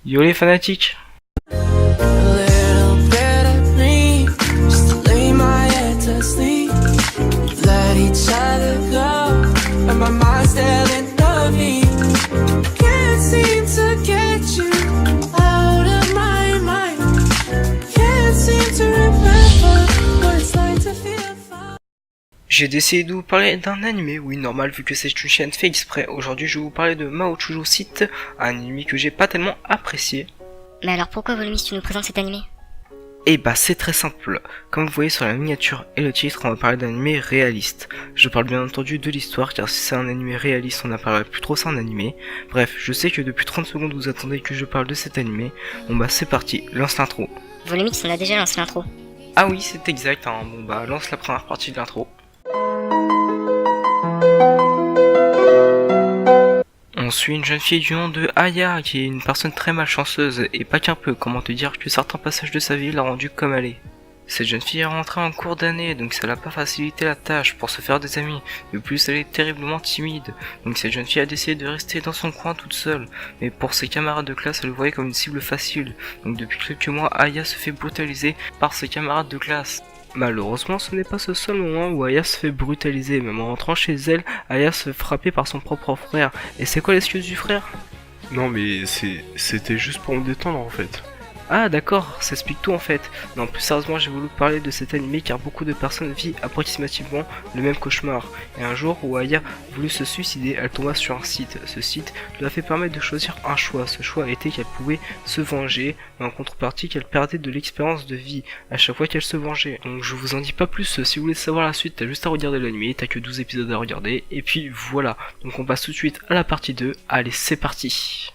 Yo les fanatiques! J'ai décidé de vous parler d'un animé, oui normal vu que c'est une chaîne fait exprès. Aujourd'hui je vais vous parler de Mahoutoujo Site, un animé que j'ai pas tellement apprécié. Mais alors pourquoi Volumis tu nous présentes cet animé? Et bah c'est très simple, comme vous voyez sur la miniature et le titre, on va parler d'un animé réaliste. Je parle bien entendu de l'histoire, car si c'est un animé réaliste on n'appellerait plus trop ça un animé. Bref, je sais que depuis 30 secondes vous attendez que je parle de cet animé. Bon bah c'est parti, lance l'intro. Volumis on a déjà lancé l'intro. Ah oui c'est exact, hein. Bon bah lance la première partie de l'intro. On suit une jeune fille du nom de Aya, qui est une personne très malchanceuse, et pas qu'un peu, comment te dire que certains passages de sa vie l'a rendue comme elle est. Cette jeune fille est rentrée en cours d'année, donc ça l'a pas facilité la tâche pour se faire des amis. De plus, elle est terriblement timide, donc cette jeune fille a décidé de rester dans son coin toute seule. Mais pour ses camarades de classe, elle le voyait comme une cible facile. Donc depuis quelques mois, Aya se fait brutaliser par ses camarades de classe. Malheureusement, ce n'est pas ce seul moment où Aya se fait brutaliser. Même en rentrant chez elle, Aya se fait frapper par son propre frère. Et c'est quoi l'excuse du frère? Non mais c'était juste pour me détendre en fait. Ah d'accord, ça explique tout en fait. Non, plus sérieusement, j'ai voulu parler de cet animé car beaucoup de personnes vivent approximativement le même cauchemar. Et un jour où Aya voulut se suicider, elle tomba sur un site. Ce site lui a fait permettre de choisir un choix. Ce choix était qu'elle pouvait se venger, mais en contrepartie qu'elle perdait de l'expérience de vie à chaque fois qu'elle se vengeait. Donc je vous en dis pas plus, si vous voulez savoir la suite, t'as juste à regarder l'animé, t'as que 12 épisodes à regarder, et puis voilà. Donc on passe tout de suite à la partie 2, allez c'est parti.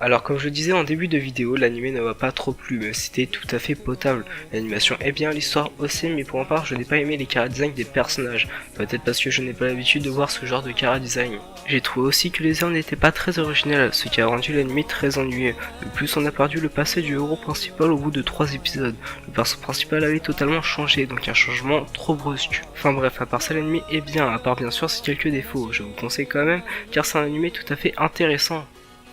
Alors comme je le disais en début de vidéo, l'anime ne m'a pas trop plu, mais c'était tout à fait potable. L'animation est bien, l'histoire aussi, mais pour ma part je n'ai pas aimé les chara-design des personnages. Peut-être parce que je n'ai pas l'habitude de voir ce genre de chara-design. J'ai trouvé aussi que les armes n'étaient pas très originales, ce qui a rendu l'anime très ennuyeux. De plus on a perdu le passé du héros principal au bout de 3 épisodes. Le perso principal avait totalement changé, donc un changement trop brusque. Enfin bref, à part ça l'anime est bien, à part bien sûr ses quelques défauts. Je vous conseille quand même, car c'est un anime tout à fait intéressant.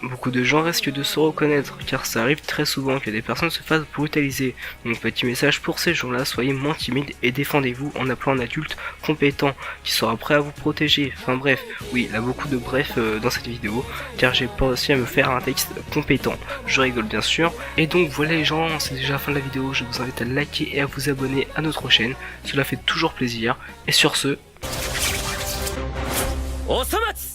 Beaucoup de gens risquent de se reconnaître, car ça arrive très souvent que des personnes se fassent brutaliser. Donc petit message pour ces gens-là, soyez moins timides et défendez-vous en appelant un adulte compétent, qui sera prêt à vous protéger. Enfin bref, oui, il y a beaucoup de bref dans cette vidéo, car j'ai pas réussi à me faire un texte compétent. Je rigole bien sûr. Et donc voilà les gens, c'est déjà la fin de la vidéo, je vous invite à liker et à vous abonner à notre chaîne, cela fait toujours plaisir. Et sur ce... Osamatsu!